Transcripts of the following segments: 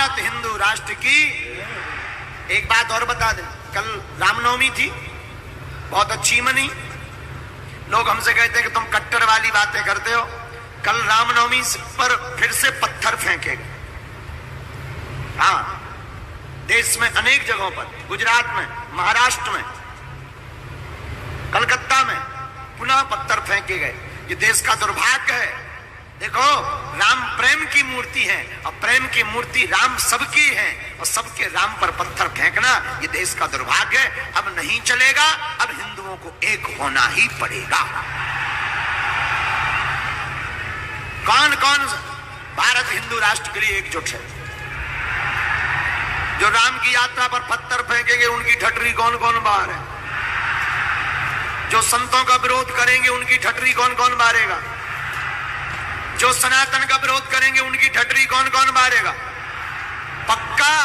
भारत हिंदू राष्ट्र की। एक बात और बता दें, कल रामनवमी थी, बहुत अच्छी मनी। लोग हमसे कहते हैं कि तुम कट्टर वाली बातें करते हो। कल रामनवमी पर फिर से पत्थर फेंके गए। हाँ, देश में अनेक जगहों पर, गुजरात में, महाराष्ट्र में, कलकत्ता में पुनः पत्थर फेंके गए। ये देश का दुर्भाग्य है। देखो, राम प्रेम की मूर्ति है और प्रेम की मूर्ति राम सबकी है, और सबके राम पर पत्थर फेंकना ये देश का दुर्भाग्य है। अब नहीं चलेगा, अब हिंदुओं को एक होना ही पड़ेगा। कौन कौन भारत हिंदू राष्ट्र के लिए एकजुट है? जो राम की यात्रा पर पत्थर फेंकेंगे उनकी ठटरी कौन कौन बाहर है? जो संतों का विरोध करेंगे उनकी ठटरी कौन कौन बारेगा? जो सनातन का विरोध करेंगे उनकी ठटरी कौन कौन बारेगा? पक्का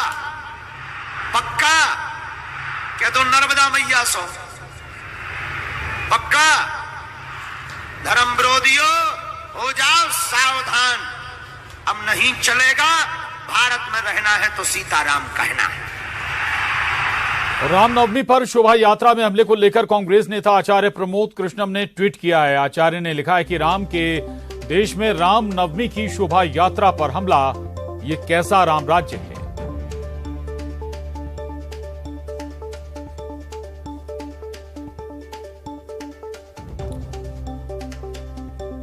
पक्का क्या तो नर्मदा मैया सो पक्का। धर्म विरोधियों हो जाओ सावधान, अब नहीं चलेगा। भारत में रहना है तो सीताराम कहना है। रामनवमी पर शोभा यात्रा में हमले को लेकर कांग्रेस नेता आचार्य प्रमोद कृष्णम ने ट्वीट किया है। आचार्य ने लिखा है कि राम के देश में रामनवमी की शोभा यात्रा पर हमला, ये कैसा राम राज्य है।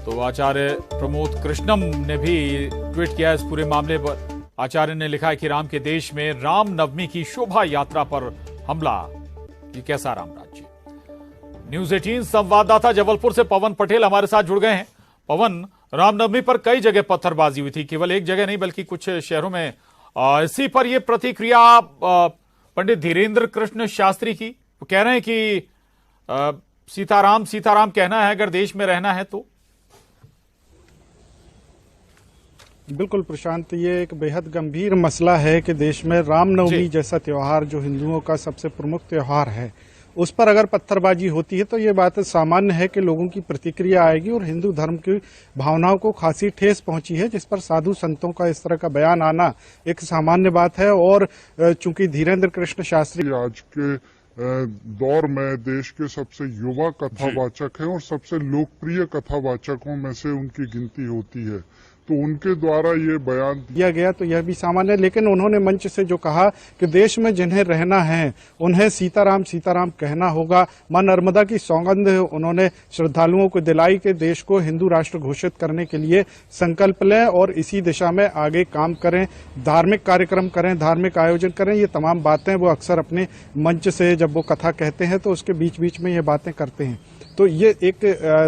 तो आचार्य प्रमोद कृष्णम ने भी ट्वीट किया इस पूरे मामले पर। आचार्य ने लिखा है कि राम के देश में रामनवमी की शोभा यात्रा पर हमला, ये कैसा राम राज्य। न्यूज 18 संवाददाता जबलपुर से पवन पटेल हमारे साथ जुड़ गए हैं। पवन, रामनवमी पर कई जगह पत्थरबाजी हुई थी, केवल एक जगह नहीं बल्कि कुछ शहरों में। इसी पर यह प्रतिक्रिया पंडित धीरेन्द्र कृष्ण शास्त्री की, वो कह रहे हैं कि सीताराम सीताराम कहना है अगर देश में रहना है तो। बिल्कुल प्रशांत, ये एक बेहद गंभीर मसला है कि देश में रामनवमी जैसा त्योहार जो हिंदुओं का सबसे प्रमुख त्योहार है, उस पर अगर पत्थरबाजी होती है तो ये बात सामान्य है कि लोगों की प्रतिक्रिया आएगी और हिंदू धर्म की भावनाओं को खासी ठेस पहुंची है, जिस पर साधु संतों का इस तरह का बयान आना एक सामान्य बात है। और चूंकि धीरेन्द्र कृष्ण शास्त्री आज के दौर में देश के सबसे युवा कथावाचक हैं और सबसे लोकप्रिय कथावाचकों में से उनकी गिनती होती है, तो उनके द्वारा ये बयान दिया गया तो यह भी सामान्य है। लेकिन उन्होंने मंच से जो कहा कि देश में जिन्हें रहना है उन्हें सीताराम सीताराम कहना होगा। मां नर्मदा की सौगंध उन्होंने श्रद्धालुओं को दिलाई कि देश को हिंदू राष्ट्र घोषित करने के लिए संकल्प लें और इसी दिशा में आगे काम करें, धार्मिक कार्यक्रम करें, धार्मिक आयोजन करें। ये तमाम बातें वो अक्सर अपने मंच से जब वो कथा कहते हैं तो उसके बीच बीच में ये बातें करते हैं। तो ये एक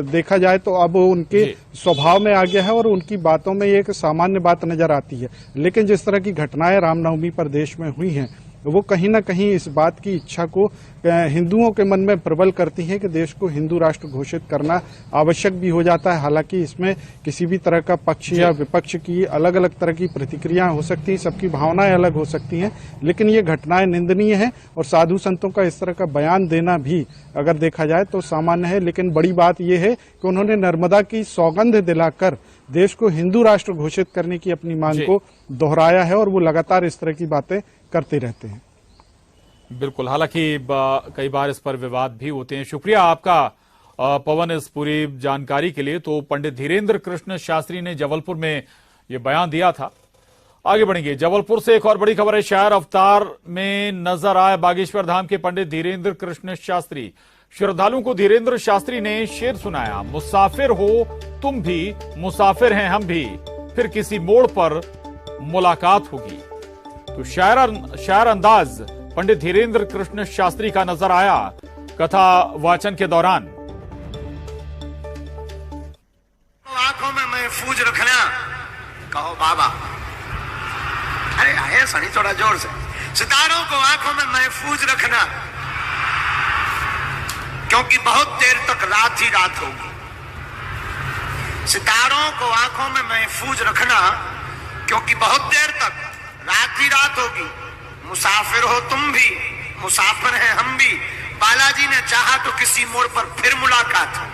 देखा जाए तो अब उनके स्वभाव में आ गया है और उनकी बातों में ये एक सामान्य बात नजर आती है। लेकिन जिस तरह की घटनाएं रामनवमी पर देश में हुई हैं, वो कहीं ना कहीं इस बात की इच्छा को हिंदुओं के मन में प्रबल करती है कि देश को हिंदू राष्ट्र घोषित करना आवश्यक भी हो जाता है। हालांकि इसमें किसी भी तरह का पक्ष या विपक्ष की अलग अलग तरह की प्रतिक्रियाएं हो सकती हैं, सबकी भावनाएं अलग हो सकती हैं, लेकिन ये घटनाएं निंदनीय है और साधु संतों का इस तरह का बयान देना भी अगर देखा जाए तो सामान्य है। लेकिन बड़ी बात यह है कि उन्होंने नर्मदा की सौगंध दिलाकर देश को हिंदू राष्ट्र घोषित करने की अपनी मांग को दोहराया है और वो लगातार इस तरह की बातें करते रहते हैं। बिल्कुल, हालांकि कई बार इस पर विवाद भी होते हैं। शुक्रिया आपका पवन इस पूरी जानकारी के लिए। तो पंडित धीरेन्द्र कृष्ण शास्त्री ने जबलपुर में ये बयान दिया था। आगे बढ़ेंगे, जबलपुर से एक और बड़ी खबर है। शायर अवतार में नजर आए बागेश्वर धाम के पंडित धीरेन्द्र कृष्ण शास्त्री। श्रद्धालुओं को धीरेन्द्र शास्त्री ने शेर सुनाया, मुसाफिर हो तुम भी, मुसाफिर हैं हम भी, फिर किसी मोड़ पर मुलाकात होगी। तो शायर अंदाज पंडित धीरेन्द्र कृष्ण शास्त्री का नजर आया कथा वाचन के दौरान। आंखों में महफूज रखना, कहो बाबा। अरे आए सनी थोड़ा जोर से। सितारों को आंखों में महफूज रखना, क्योंकि बहुत देर तक रात ही रात होगी। सितारों को आंखों में महफूज रखना, क्योंकि बहुत देर तक रात ही रात होगी। मुसाफिर हो तुम भी, मुसाफिर हैं हम भी, बालाजी ने चाहा तो किसी मोड़ पर फिर मुलाकात हो।